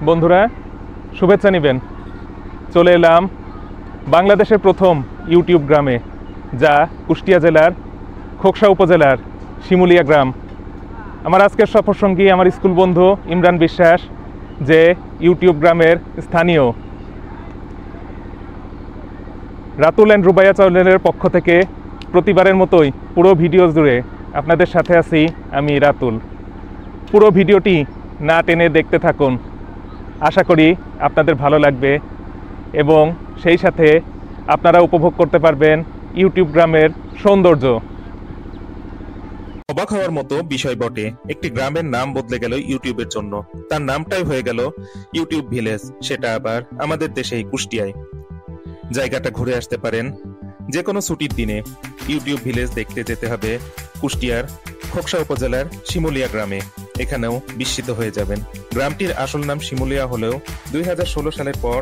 বন্ধুরা শুভেচ্ছা নেবেন। চলে এলাম বাংলাদেশের প্রথম ইউটিউব গ্রামে, যা কুষ্টিয়া জেলার খোকসা উপজেলার শিমুলিয়া গ্রাম। আমার আজকের সফরসঙ্গী আমার স্কুল বন্ধু ইমরান বিশ্বাস, যে ইউটিউব গ্রামের স্থানীয়। রাতুল অ্যান্ড রুবাইয়া চ্যানেলের পক্ষ থেকে প্রতিবারের মতোই পুরো ভিডিও জুড়ে আপনাদের সাথে আছি আমি রাতুল। পুরো ভিডিওটি না টেনে দেখতে থাকুন, আশা করি আপনাদের ভালো লাগবে এবং সেই সাথে আপনারা উপভোগ করতে পারবেন ইউটিউব গ্রামের সৌন্দর্য। অবাক হওয়ার মতো বিষয় বটে, একটি গ্রামের নাম বদলে গেল ইউটিউবের জন্য। তার নামটাই হয়ে গেল ইউটিউব ভিলেজ, সেটা আবার আমাদের দেশেই কুষ্টিয়ায়। জায়গাটা ঘুরে আসতে পারেন যে কোনো ছুটির দিনে। ইউটিউব ভিলেজ দেখতে যেতে হবে কুষ্টিয়ার খোকসা উপজেলার শিমুলিয়া গ্রামে। এখানেও বিস্মিত হয়ে যাবেন। গ্রামটির আসল নাম শিমুলিয়া হলেও 2016 সালের পর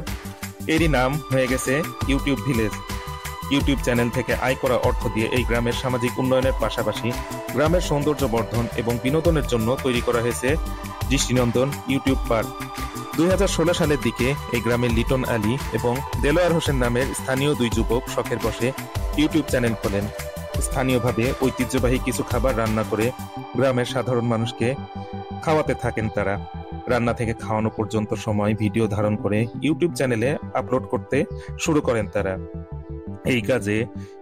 এরই নাম হয়ে গেছে ইউটিউব ভিলেজ। ইউটিউব চ্যানেল থেকে আয় করা অর্থ দিয়ে এই গ্রামের সামাজিক উন্নয়নের পাশাপাশি গ্রামের সৌন্দর্য বর্ধন এবং বিনোদনের জন্য তৈরি করা হয়েছে দৃষ্টিনন্দন ইউটিউব পার্ক। 2016 সালের দিকে এই গ্রামের লিটন আলী এবং দেলোয়ার হোসেন নামের স্থানীয় দুই যুবক শখের বসে ইউটিউব চ্যানেল খোলেন। স্থানীয়ভাবে ঐতিহ্যবাহী কিছু খাবার রান্না করে গ্রামের সাধারণ মানুষকে খাওয়াতে থাকেন তারা। রান্না থেকে খাওয়ানো পর্যন্ত সময় ভিডিও ধারণ করে ইউটিউব চ্যানেলে আপলোড করতে শুরু করেন তারা। এই কাজে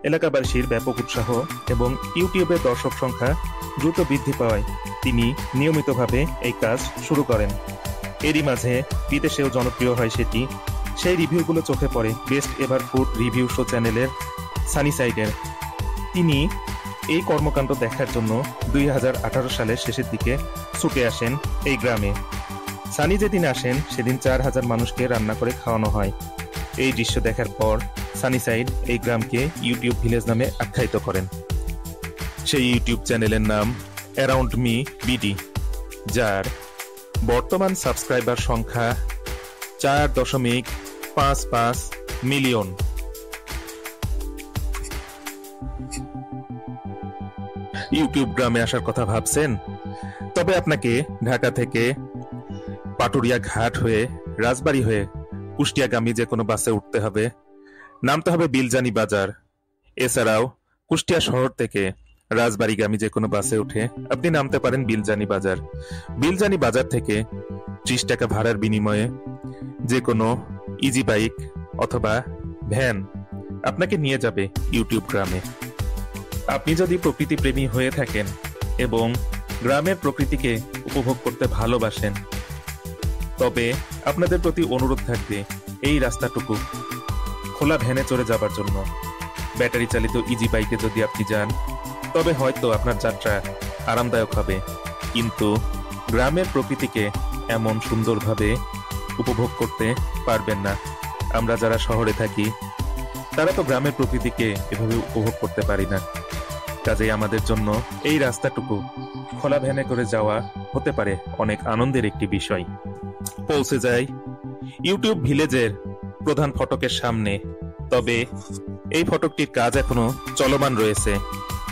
এলাকাবাসীর ব্যাপক উৎসাহ এবং ইউটিউবের দর্শক সংখ্যা দ্রুত বৃদ্ধি পাওয়ায় তিনি নিয়মিতভাবে এই কাজ শুরু করেন। এরই মাঝে বিদেশেও জনপ্রিয় হয় সেটি। সেই রিভিউগুলো চোখে পড়ে best ever food review show চ্যানেলের সানি সাইডের। তিনি এই কর্মকাণ্ড দেখার জন্য 2018 সালের শেষের দিকে ছুটে আসেন এই গ্রামে। সানি যেদিন আসেন সেদিন 4000 মানুষকে রান্না করে খাওয়ানো হয়। এই দৃশ্য দেখার পর সানি সাইড এই গ্রামকে ইউটিউব ভিলেজ নামে আখ্যায়িত করেন। সেই ইউটিউব চ্যানেলের নাম অ্যারাউন্ড মি বিডি, যার বর্তমান সাবস্ক্রাইবার সংখ্যা 4.55 মিলিয়ন। ইউটিউব গ্রামে আসার কথা ভাবছেন? তবে আপনাকে ঢাকা থেকে পাটুরিয়া ঘাট হয়ে রাজবাড়ী হয়ে কুষ্টিয়াগামী যে কোনো বাসে উঠতে হবে, নামতে হবে বিলজানি বাজার। এছাড়াও কুষ্টিয়া শহর থেকে রাজবাড়ীগামী যে কোনো বাসে উঠে আপনি নামতে পারেন বিলজানি বাজার। বিলজানি বাজার থেকে 30 টাকা ভাড়ার বিনিময়ে যে কোনো ইজি বাইক অথবা ভ্যান আপনাকে নিয়ে যাবে ইউটিউব গ্রামে। আপনি যদি প্রকৃতি প্রেমী হয়ে থাকেন এবং গ্রামের প্রকৃতিকে উপভোগ করতে ভালোবাসেন, তবে আপনাদের প্রতি অনুরোধ থাকবে এই রাস্তাটুকু খোলা ভ্যানে চড়ে যাবার জন্য। ব্যাটারি চালিত ইজি বাইকে যদি আপনি যান তবে হয়তো আপনার যাত্রা আরামদায়ক হবে, কিন্তু গ্রামের প্রকৃতিকে এমন সুন্দরভাবে উপভোগ করতে পারবেন না। আমরা যারা শহরে থাকি তারা তো গ্রামের প্রকৃতিকে এভাবে উপভোগ করতে পারি না। কাজেই আমাদের জন্য এই রাস্তাটুকু খোলা ভ্যানে করে যাওয়া হতে পারে অনেক আনন্দের একটি বিষয়। পৌঁছে যায় ইউটিউব ভিলেজের প্রধান ফটকের সামনে, তবে এই ফটকটির কাজ এখনো চলমান রয়েছে।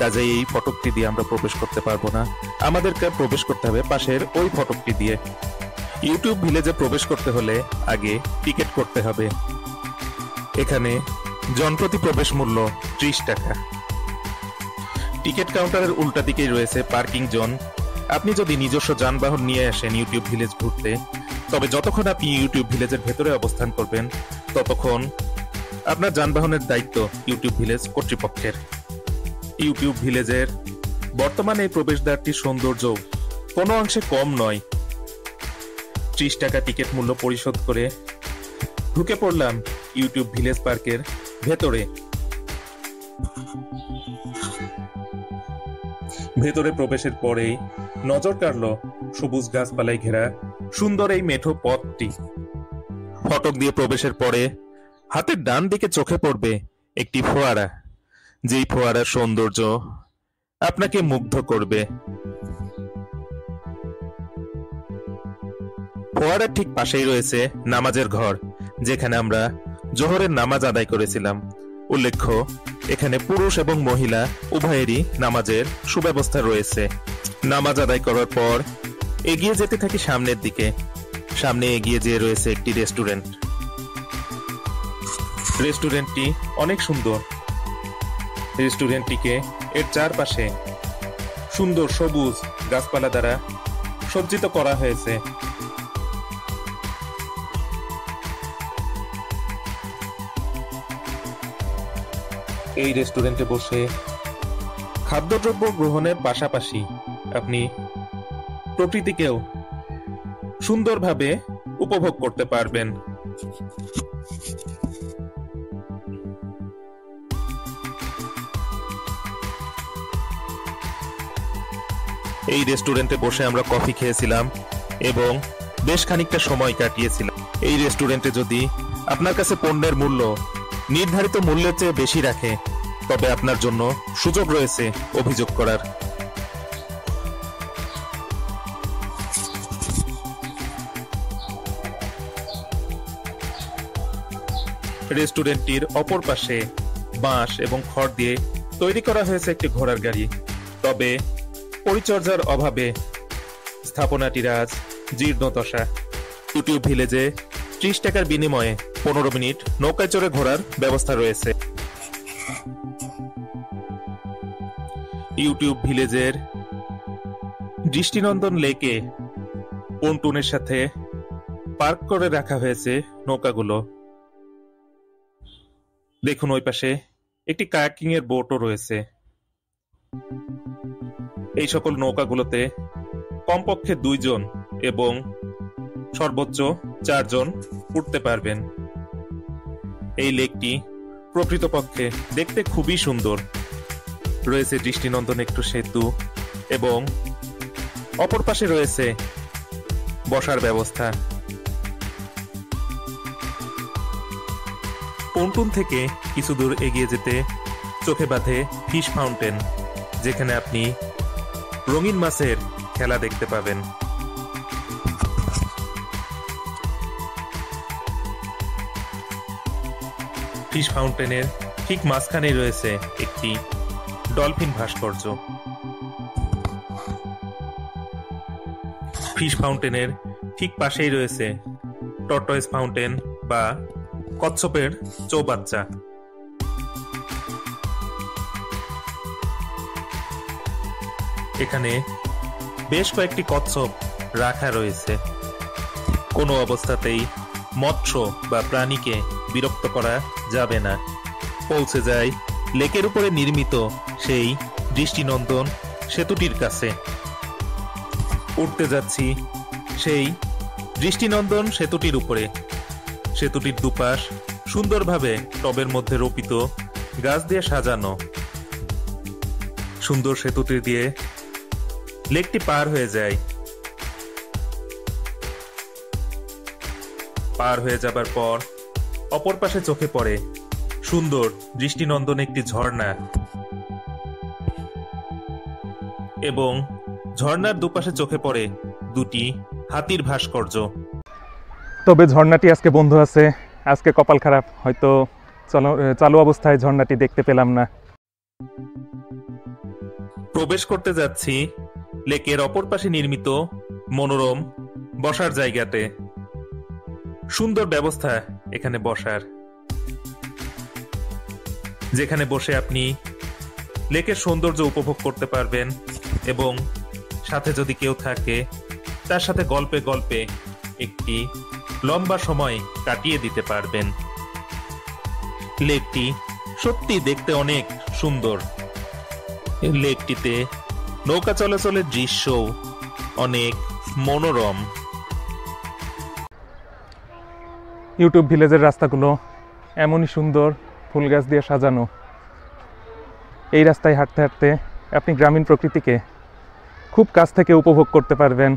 কাজেই এই ফটকটি দিয়ে আমরা প্রবেশ করতে পারবো না, আমাদেরকে প্রবেশ করতে হবে পাশের ওই ফটকটি দিয়ে। ইউটিউব ভিলেজে প্রবেশ করতে হলে আগে টিকিট করতে হবে। এখানে জনপ্রতি প্রবেশ মূল্য 30 টাকা। টিকিট কাউন্টারের উল্টা দিকেই রয়েছে পার্কিং জোন। আপনি যদি নিজস্ব যানবাহন নিয়ে আসেন ইউটিউব ভিলেজ ঘুরতে, তবে যতক্ষণ আপনি ইউটিউব ভিলেজের ভেতরে অবস্থান করবেন ততক্ষণ আপনার যানবাহনের দায়িত্ব ইউটিউব ভিলেজ কর্তৃপক্ষের। ইউটিউব ভিলেজের বর্তমানে এই প্রবেশদ্বারটির সৌন্দর্য কোনো অংশে কম নয়। 30 টাকা টিকিট মূল্য পরিশোধ করে ঢুকে পড়লাম ইউটিউব ভিলেজ পার্কের ভেতরে ভেতরে প্রবেশের পরেই নজর কাড়ল সবুজ গাছপালায় ঘেরা সুন্দর এই মেঠো পথটি। ফটক দিয়ে প্রবেশের পরে হাতের ডান দিকে চোখে পড়বে একটি ফোয়ারা, যেই ফোয়ারার সৌন্দর্য আপনাকে মুগ্ধ করবে। ফোয়ারার ঠিক পাশেই রয়েছে নামাজের ঘর, যেখানে আমরা জোহরের নামাজ আদায় করেছিলাম। উল্লেখ্য, এখানে পুরুষ এবং মহিলা উভয়েরই নামাজের সুব্যবস্থা রয়েছে। নামাজ আদায় করার পর এগিয়ে যেতে থাকি সামনের দিকে। সামনে এগিয়ে যেয়ে রয়েছে একটি রেস্টুরেন্ট। রেস্টুরেন্টটি অনেক সুন্দর। রেস্টুরেন্টটিকে এর চারপাশে সুন্দর সবুজ গাছপালা দ্বারা সজ্জিত করা হয়েছে। এই রেস্টুরেন্টে বসে খাদ্যদ্রব্য গ্রহণের পাশাপাশি আপনি প্রকৃতিকেও সুন্দরভাবে উপভোগ করতে পারবেন। এই রেস্টুরেন্টে বসে আমরা কফি খেয়েছিলাম এবং বেশ খানিকটা সময় কাটিয়েছিলাম। এই রেস্টুরেন্টে যদি আপনার কাছে পণ্যের মূল্য নির্ধারিত মূল্যের চেয়ে বেশি রাখে, তবে আপনার জন্য সুযোগ রয়েছে অভিযোগ করার। রেস্টুরেন্টটির অপর পাশে বাঁশ এবং খড় দিয়ে তৈরি করা হয়েছে একটি ঘোড়ার গাড়ি, তবে পরিচর্যার অভাবে স্থাপনাটির আজ জীর্ণদশা। ইউটিউব ভিলেজে 30 টাকার বিনিময়ে 15 মিনিট নৌকায় চড়ে ঘোরার ব্যবস্থা রয়েছে। ইউটিউব ভিলেজের দৃষ্টিনন্দন লেকে পন্টুনের সাথে পার্ক করে রাখা হয়েছে নৌকাগুলো। দেখুন, ওই পাশে একটি কায়াকিং এর বোটও রয়েছে। এই সকল নৌকাগুলোতে কমপক্ষে 2 জন এবং সর্বোচ্চ 4 জন উঠতে পারবেন। এই লেকটি প্রকৃতপক্ষে দেখতে খুবই সুন্দর। রয়েছে দৃষ্টিনন্দন একটু সেতু এবং অপর পাশে রয়েছে বসার ব্যবস্থা। পন্টুন থেকে কিছু দূর এগিয়ে যেতে চোখে বাঁধে ফিশ ফাউন্টেন, যেখানে আপনি রঙিন মাছের খেলা দেখতে পাবেন। ফিশ ফাউন্টেনের ঠিক মাঝখানেই রয়েছে একটি ডলফিন ভাস্কর্য। ফিশ ফাউন্টেনের ঠিক পাশেই রয়েছে টর্টয়েস ফাউন্টেন বা কচ্ছপের চৌবাচ্চা। এখানে বেশ কয়েকটি কচ্ছপ রাখা রয়েছে। কোনো অবস্থাতেই মৎস্য বা প্রাণীকে বিরক্ত করা যাবে না। পৌঁছে যায় লেকের উপরে নির্মিত সেই দৃষ্টিনন্দন সেতুটির কাছে। উঠতে যাচ্ছি সেই দৃষ্টিনন্দন সেতুটির উপরে। সেতুটির দুপাশ সুন্দরভাবে টবের মধ্যে রোপিত গাছ দিয়ে সাজানো। সুন্দর সেতুটি দিয়ে লেকটি পার হয়ে যায়। পার হয়ে যাবার পর অপর পাশে চোখে পড়ে সুন্দর দৃষ্টিনন্দন একটি ঝর্ণা এবং ঝর্ণার দুপাশে চোখে পড়ে 2টি হাতির ভাস্কর্য। তবে ঝর্ণাটি আজকে বন্ধ আছে। আজকে কপাল খারাপ, হয়তো চালু অবস্থায় ঝর্ণাটি দেখতে পেলাম না। প্রবেশ করতে যাচ্ছি লেকের অপর পাশে নির্মিত মনোরম বসার জায়গাতে। সুন্দর ব্যবস্থা এখানে বসার, যেখানে বসে আপনি লেকের সৌন্দর্য উপভোগ করতে পারবেন এবং সাথে যদি কেউ থাকে তার সাথে গল্পে গল্পে একটি লম্বা সময় কাটিয়ে দিতে পারবেন। লেকটি সত্যি দেখতে অনেক সুন্দর। লেকটিতে নৌকা চলাচলের দৃশ্য অনেক মনোরম। ইউটিউব ভিলেজের রাস্তাগুলো এমনই সুন্দর, ফুল গাছ দিয়ে সাজানো। এই রাস্তায় হাঁটতে হাঁটতে আপনি গ্রামীণ প্রকৃতিকে খুব কাছ থেকে উপভোগ করতে পারবেন।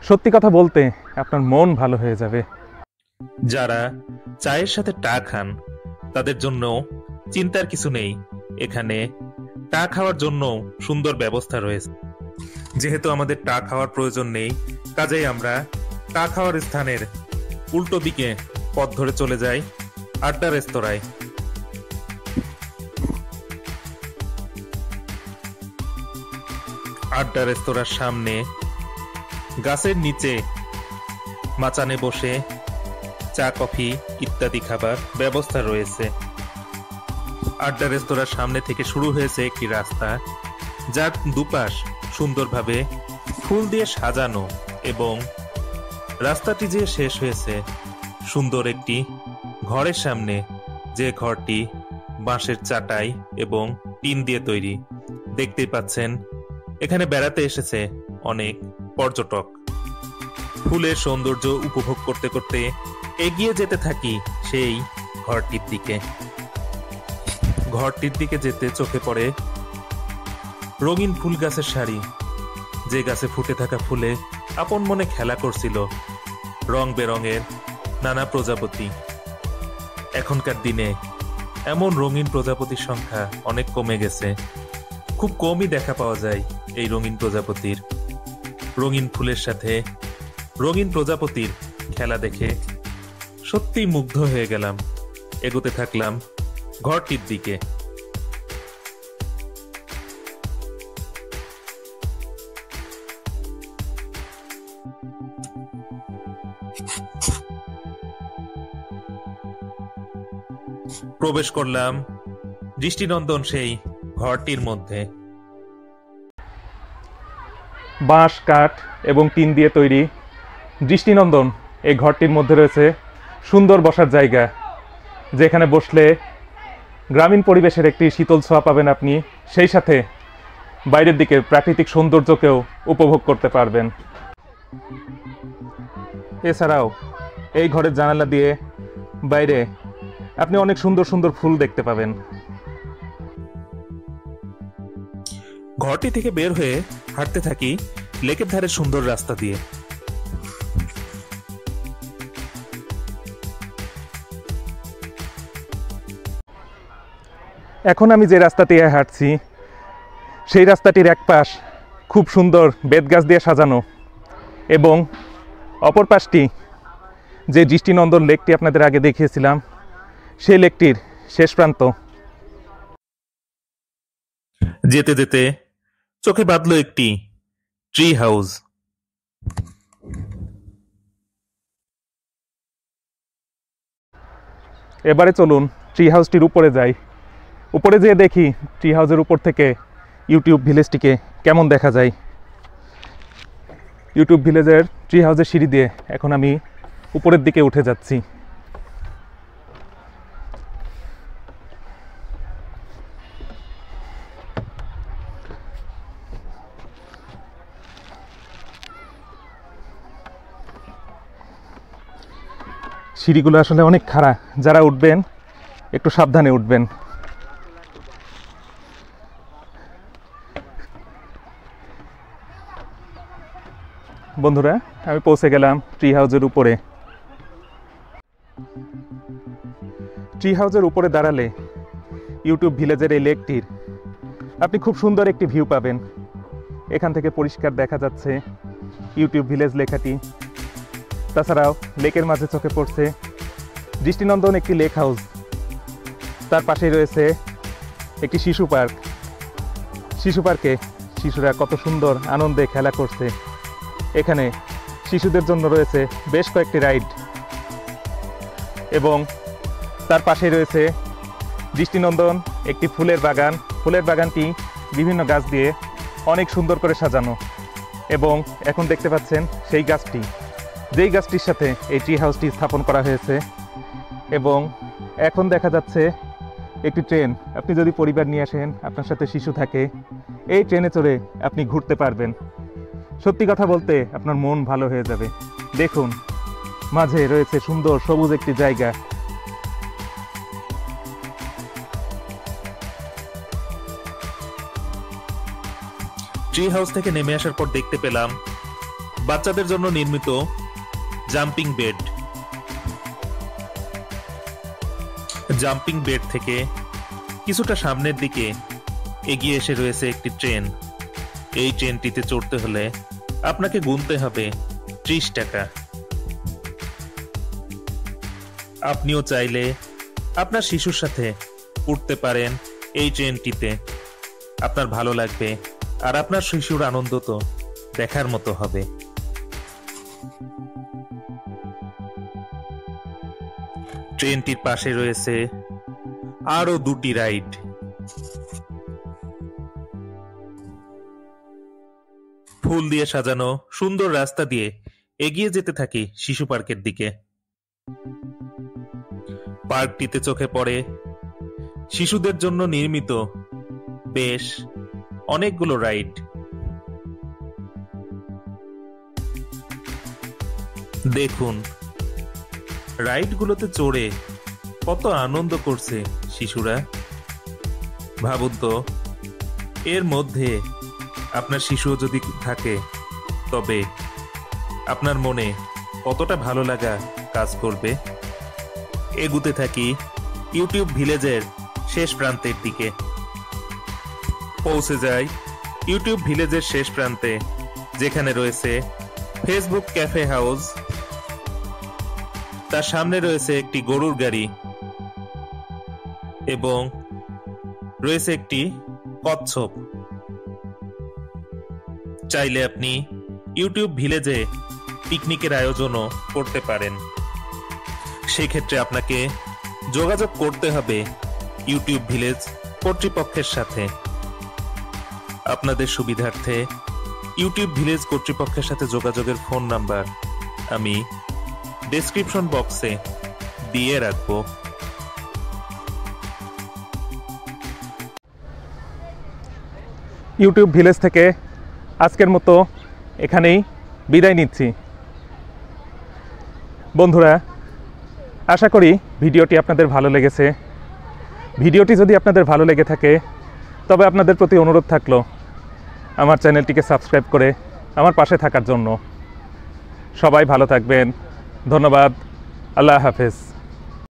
সত্যি কথা বলতে আপনার মন ভালো হয়ে যাবে। যারা চায়ের সাথে টা খান তাদের জন্য চিন্তার কিছু নেই, এখানে টা খাওয়ার জন্য সুন্দর ব্যবস্থা রয়েছে। যেহেতু আমাদের টা খাওয়ার প্রয়োজন নেই, কাজেই আমরা টা খাওয়ার স্থানের উল্টো দিকে পথ ধরে চলে যাই আড্ডা রেস্তোরাঁয়। আড্ডা রেস্তোরাঁর সামনে গাছের নিচে মাচানে বসে চা কফি ইত্যাদি খাবার ব্যবস্থা রয়েছে। আড্ডা রেস্তোরাঁর সামনে থেকে শুরু হয়েছে একটি রাস্তা, যার দুপাশ সুন্দরভাবে ফুল দিয়ে সাজানো, এবং রাস্তাটি যে শেষ হয়েছে সুন্দর একটি ঘরের সামনে, যে ঘরটি বাঁশের চাটাই এবং টিন দিয়ে তৈরি। দেখতেই পাচ্ছেন এখানে বেড়াতে এসেছে অনেক পর্যটক। ফুলের সৌন্দর্য উপভোগ করতে করতে এগিয়ে যেতে থাকি সেই ঘরটির দিকে। ঘরটির দিকে যেতে চোখে পড়ে রঙিন ফুল গাছের সারি, যে গাছে ফুটে থাকা ফুলে আপন মনে খেলা করছিল রং বেরঙের নানা প্রজাপতি। এখনকার দিনে এমন রঙিন প্রজাপতির সংখ্যা অনেক কমে গেছে, খুব কমই দেখা পাওয়া যায় এই রঙিন প্রজাপতির। রঙিন ফুলের সাথে রঙিন প্রজাপতির খেলা দেখে সত্যি মুগ্ধ হয়ে গেলাম। এগোতে থাকলাম ঘরটির দিকে। প্রবেশ করলাম দৃষ্টিনন্দন সেই ঘরটির মধ্যে। বাঁশ, কাঠ এবং টিন দিয়ে তৈরি দৃষ্টিনন্দন এই ঘরটির মধ্যে রয়েছে সুন্দর বসার জায়গা, যেখানে বসলে গ্রামীণ পরিবেশের একটি শীতল ছোঁয়া পাবেন আপনি, সেই সাথে বাইরের দিকে প্রাকৃতিক সৌন্দর্যকেও উপভোগ করতে পারবেন। এছাড়াও এই ঘরের জানালা দিয়ে বাইরে আপনি অনেক সুন্দর সুন্দর ফুল দেখতে পাবেন। ঘরটি থেকে বের হয়ে হাঁটতে থাকি লেকের ধারে সুন্দর রাস্তা দিয়ে। এখন আমি যে রাস্তা দিয়ে হাঁটছি সেই রাস্তাটির এক পাশ খুব সুন্দর বেতগাছ দিয়ে সাজানো, এবং অপর পাশটি যে দৃষ্টিনন্দন লেকটি আপনাদের আগে দেখিয়েছিলাম সেই লেকটির শেষ প্রান্ত। যেতে যেতে চোখে বাঁধলো একটি ট্রি হাউস। এবারে চলুন ট্রি হাউসটির উপরে যাই। উপরে যেয়ে দেখি ট্রি হাউসের উপর থেকে ইউটিউব ভিলেজটিকে কেমন দেখা যায়। ইউটিউব ভিলেজের ট্রি হাউসের সিঁড়ি দিয়ে এখন আমি উপরের দিকে উঠে যাচ্ছি। সিঁড়িগুলো আসলে অনেক খাড়া, যারা উঠবেন একটু সাবধানে উঠবেন। বন্ধুরা, আমি পৌঁছে গেলাম ট্রি হাউসের উপরে। ট্রি হাউসের উপরে দাঁড়ালে ইউটিউব ভিলেজের এই লেকটির আপনি খুব সুন্দর একটি ভিউ পাবেন। এখান থেকে পরিষ্কার দেখা যাচ্ছে ইউটিউব ভিলেজ লেখাটি। তাছাড়াও লেকের মাঝে চোখে পড়ছে দৃষ্টিনন্দন একটি লেক হাউস, তার পাশেই রয়েছে একটি শিশু পার্ক। শিশু পার্কে শিশুরা কত সুন্দর আনন্দে খেলা করছে। এখানে শিশুদের জন্য রয়েছে বেশ কয়েকটি রাইড, এবং তার পাশেই রয়েছে দৃষ্টিনন্দন একটি ফুলের বাগান। ফুলের বাগানটি বিভিন্ন গাছ দিয়ে অনেক সুন্দর করে সাজানো, এবং এখন দেখতে পাচ্ছেন সেই গাছটি, যেই গাছটির সাথে এই ট্রি হাউসটি স্থাপন করা হয়েছে। এবং এখন দেখা যাচ্ছে একটি ট্রেন। আপনি যদি পরিবার নিয়ে আসেন, আপনার সাথে শিশু থাকে, এই ট্রেনে চড়ে আপনি ঘুরতে পারবেন। সত্যি কথা বলতে আপনার মন ভালো হয়ে যাবে। দেখুন, মাঝে রয়েছে সুন্দর সবুজ একটি জায়গা। ট্রি হাউস থেকে নেমে আসার পর দেখতে পেলাম বাচ্চাদের জন্য নির্মিত জাম্পিং বেড। জাম্পিং বেড থেকে কিছুটা সামনের দিকে এগিয়ে এসে রয়েছে একটি ট্রেন। এই ট্রেনটিতে চড়তে হলে আপনাকে গুনতে হবে 30 টাকা। আপনিও চাইলে আপনার শিশুর সাথে উঠতে পারেন এই ট্রেনটিতে। আপনার ভালো লাগবে আর আপনার শিশুর আনন্দ তো দেখার মতো হবে। ট্রেনটির পাশে রয়েছে আরো 2টি রাইড। ফুল দিয়ে সাজানো সুন্দর রাস্তা দিয়ে এগিয়ে যেতে থাকি শিশু পার্কের দিকে। পার্কটিতে চোখে পড়ে শিশুদের জন্য নির্মিত বেশ অনেকগুলো রাইড। দেখুন রাইডগুলোতে চড়ে কত আনন্দ করছে শিশুরা। ভাবুন তো, এর মধ্যে আপনার শিশুও যদি থাকে তবে আপনার মনে কতটা ভালো লাগা কাজ করবে। এগুতে থাকি ইউটিউব ভিলেজের শেষ প্রান্তের দিকে। পৌঁছে যাই ইউটিউব ভিলেজের শেষ প্রান্তে, যেখানে রয়েছে ফেসবুক ক্যাফে হাউস। তার সামনে রয়েছে একটি গরুর গাড়ি এবং রয়েছে একটি কচ্ছপ। চাইলে আপনি ইউটিউব ভিলেজে পিকনিকের আয়োজনও করতে পারেন। সেক্ষেত্রে আপনাকে যোগাযোগ করতে হবে ইউটিউব ভিলেজ কর্তৃপক্ষের সাথে। আপনাদের সুবিধার্থে ইউটিউব ভিলেজ কর্তৃপক্ষের সাথে যোগাযোগের ফোন নাম্বার আমি ডেসক্রিপশন বক্সে দিয়ে রাখবো। ইউটিউব ভিলেজ থেকে আজকের মতো এখানেই বিদায় নিচ্ছি। বন্ধুরা, আশা করি ভিডিওটি আপনাদের ভালো লেগেছে। ভিডিওটি যদি আপনাদের ভালো লেগে থাকে তবে আপনাদের প্রতি অনুরোধ থাকলো আমার চ্যানেলটিকে সাবস্ক্রাইব করে আমার পাশে থাকার জন্য। সবাই ভালো থাকবেন। ধন্যবাদ। আল্লাহ হাফেজ।